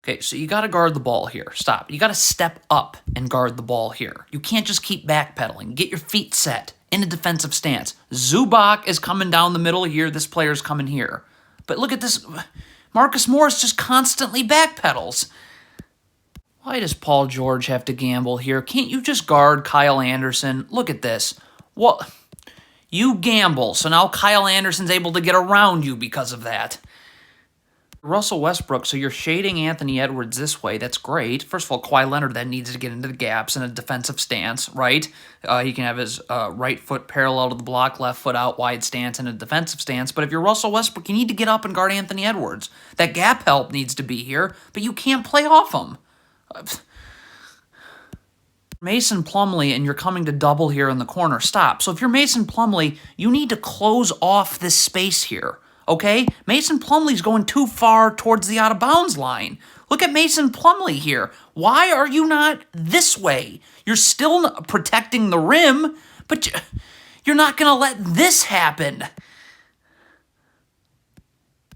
Okay, so you got to guard the ball here. Stop. You got to step up and guard the ball here. You can't just keep backpedaling. Get your feet set in a defensive stance. Zubac is coming down the middle here. This player's coming here. But look at this. Marcus Morris just constantly backpedals. Why does Paul George have to gamble here? Can't you just guard Kyle Anderson? Look at this. What? You gamble, so now Kyle Anderson's able to get around you because of that. Russell Westbrook, so you're shading Anthony Edwards this way. That's great. First of all, Kawhi Leonard then needs to get into the gaps in a defensive stance, right? He can have his right foot parallel to the block, left foot out, wide stance in a defensive stance. But if you're Russell Westbrook, you need to get up and guard Anthony Edwards. That gap help needs to be here, but you can't play off him. Mason Plumlee, and you're coming to double here in the corner. Stop. So if you're Mason Plumlee, you need to close off this space here. Okay? Mason Plumlee's going too far towards the out-of-bounds line. Look at Mason Plumlee here. Why are you not this way? You're still protecting the rim, but you're not going to let this happen.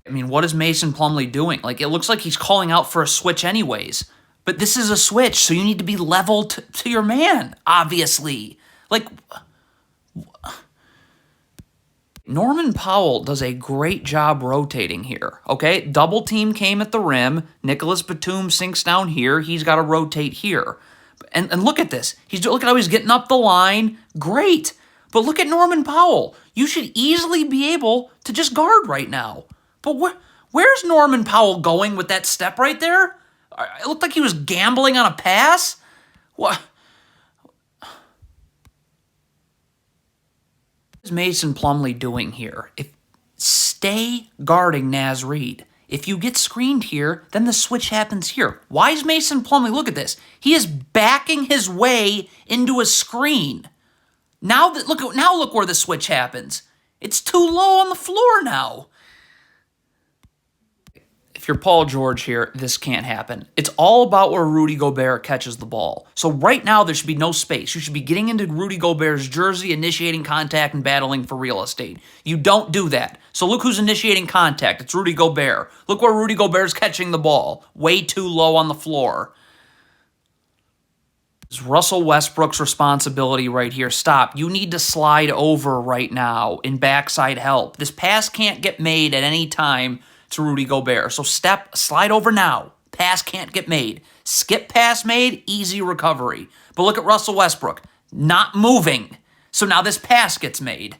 I mean, what is Mason Plumlee doing? Like, it looks like he's calling out for a switch anyways. But this is a switch, so you need to be level to your man, obviously. Like, Norman Powell does a great job rotating here, okay? Double team came at the rim. Nicholas Batum sinks down here. He's got to rotate here. And look at this. Look at how he's getting up the line. Great. But look at Norman Powell. You should easily be able to just guard right now. But where's Norman Powell going with that step right there? It looked like he was gambling on a pass. What is Mason Plumlee doing here? Stay guarding Naz Reid. If you get screened here, then the switch happens here. Why is Mason Plumlee? Look at this. He is backing his way into a screen. Now look where the switch happens. It's too low on the floor now. If you're Paul George here, this can't happen. It's all about where Rudy Gobert catches the ball. So right now, there should be no space. You should be getting into Rudy Gobert's jersey, initiating contact, and battling for real estate. You don't do that. So look who's initiating contact. It's Rudy Gobert. Look where Rudy Gobert's catching the ball. Way too low on the floor. It's Russell Westbrook's responsibility right here. Stop. You need to slide over right now in backside help. This pass can't get made at any time to Rudy Gobert. So slide over now. Pass can't get made. Skip pass made, easy recovery. But look at Russell Westbrook, not moving. So now this pass gets made.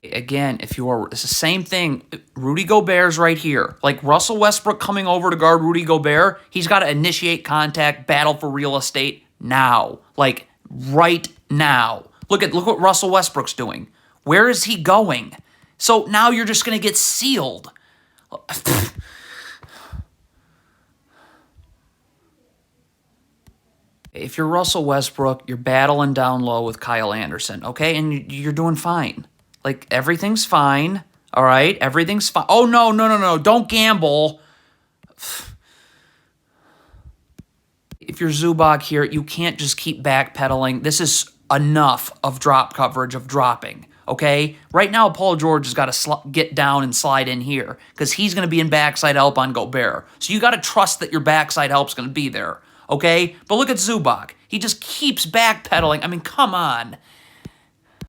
Again, it's the same thing. Rudy Gobert's right here. Like Russell Westbrook coming over to guard Rudy Gobert, he's got to initiate contact, battle for real estate now. Like right now. Look what Russell Westbrook's doing. Where is he going? So now you're just going to get sealed. If you're Russell Westbrook, you're battling down low with Kyle Anderson, okay? And you're doing fine. Like, everything's fine, all right? Everything's fine. Oh, no. Don't gamble. If you're Zubac here, you can't just keep backpedaling. This is enough of drop coverage, of dropping. Okay? Right now, Paul George has got to get down and slide in here because he's going to be in backside help on Gobert. So you got to trust that your backside help's going to be there. Okay? But look at Zubac. He just keeps backpedaling. I mean, come on.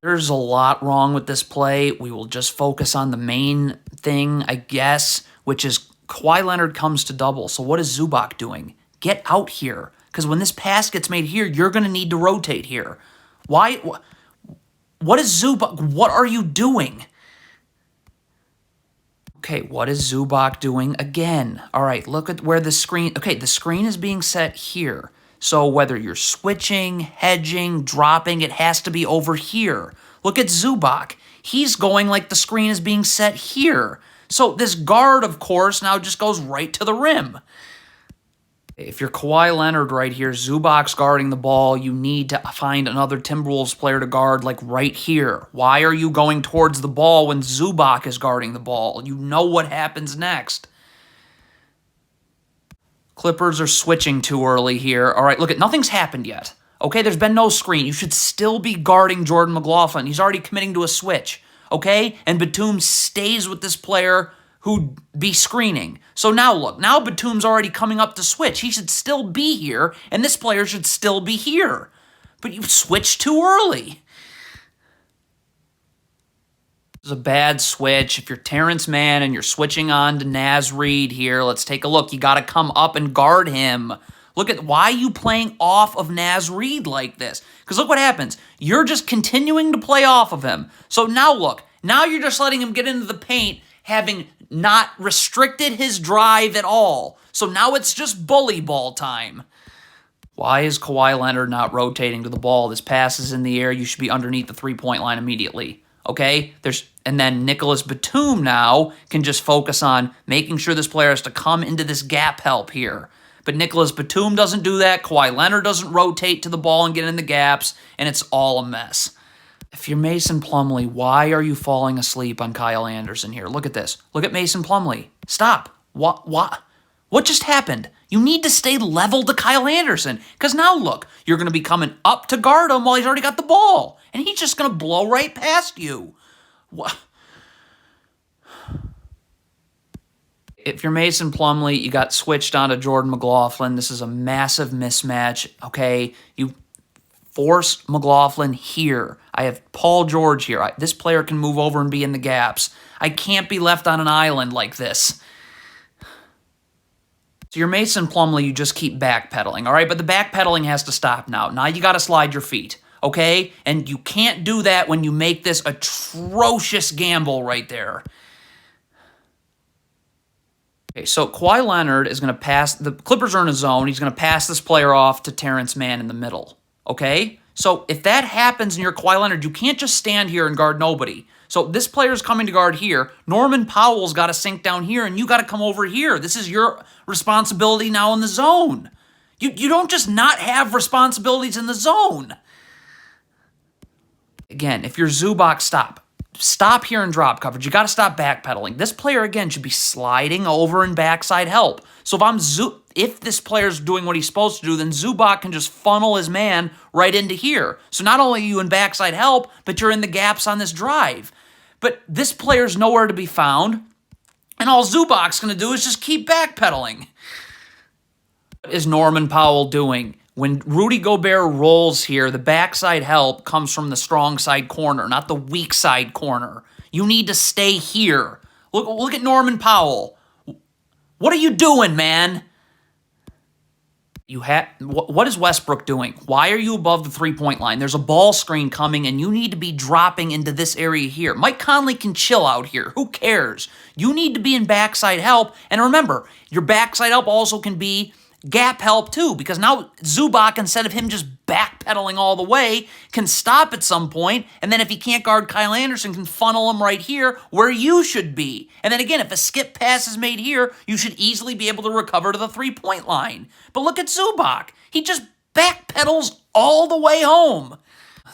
There's a lot wrong with this play. We will just focus on the main thing, I guess, which is Kawhi Leonard comes to double. So what is Zubac doing? Get out here. Because when this pass gets made here, you're going to need to rotate here. Why? What is Zubac? What are you doing? Okay, what is Zubac doing again? All right, look at where the screen... Okay, the screen is being set here. So whether you're switching, hedging, dropping, it has to be over here. Look at Zubac. He's going like the screen is being set here. So this guard, of course, now just goes right to the rim. If you're Kawhi Leonard right here, Zubac's guarding the ball, you need to find another Timberwolves player to guard like right here. Why are you going towards the ball when Zubac is guarding the ball? You know what happens next. Clippers are switching too early here. All right, look, nothing's happened yet. Okay, there's been no screen. You should still be guarding Jordan McLaughlin. He's already committing to a switch. Okay, and Batum stays with this player who'd be screening. So now look, now Batum's already coming up to switch. He should still be here, and this player should still be here. But you switched too early. This is a bad switch. If you're Terrence Mann and you're switching on to Naz Reid here, let's take a look. You got to come up and guard him. Look at why are you playing off of Naz Reid like this? Because look what happens. You're just continuing to play off of him. So now look, now you're just letting him get into the paint, having not restricted his drive at all. So now it's just bully ball time. Why is Kawhi Leonard not rotating to the ball? This pass is in the air. You should be underneath the three-point line immediately. Okay? And then Nicholas Batum now can just focus on making sure this player has to come into this gap help here. But Nicholas Batum doesn't do that. Kawhi Leonard doesn't rotate to the ball and get in the gaps, and it's all a mess. If you're Mason Plumlee, why are you falling asleep on Kyle Anderson here? Look at this. Look at Mason Plumlee. Stop. What just happened? You need to stay level to Kyle Anderson. Because now look, you're going to be coming up to guard him while he's already got the ball. And he's just going to blow right past you. What? If you're Mason Plumlee, you got switched onto Jordan McLaughlin. This is a massive mismatch, okay? You force McLaughlin here. I have Paul George here. This player can move over and be in the gaps. I can't be left on an island like this. So you're Mason Plumlee, you just keep backpedaling, all right? But the backpedaling has to stop now. Now you got to slide your feet, okay? And you can't do that when you make this atrocious gamble right there. Okay, so Kawhi Leonard is going to pass. The Clippers are in a zone. He's going to pass this player off to Terrence Mann in the middle. Okay? So if that happens and you're Kawhi Leonard, you can't just stand here and guard nobody. So this player's coming to guard here. Norman Powell's got to sink down here, and you got to come over here. This is your responsibility now in the zone. You don't just not have responsibilities in the zone. Again, if you're Zubac, stop. Stop here and drop coverage. You got to stop backpedaling. This player, again, should be sliding over and backside help. So if this player's doing what he's supposed to do, then Zubac can just funnel his man right into here. So not only are you in backside help, but you're in the gaps on this drive. But this player's nowhere to be found, and all Zubac's going to do is just keep backpedaling. What is Norman Powell doing? When Rudy Gobert rolls here, the backside help comes from the strong side corner, not the weak side corner. You need to stay here. Look at Norman Powell. What are you doing, man? What is Westbrook doing? Why are you above the three-point line? There's a ball screen coming, and you need to be dropping into this area here. Mike Conley can chill out here. Who cares? You need to be in backside help. And remember, your backside help also can be gap help too, because now Zubac, instead of him just backpedaling all the way, can stop at some point, and then if he can't guard Kyle Anderson, can funnel him right here where you should be. And then again, if a skip pass is made here, you should easily be able to recover to the three-point line. But look at Zubac. He just backpedals all the way home.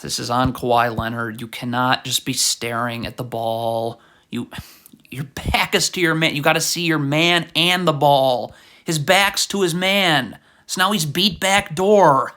This is on Kawhi Leonard. You cannot just be staring at the ball. Your back is to your man. You got to see your man and the ball. His back's to his man. So now he's beat back door.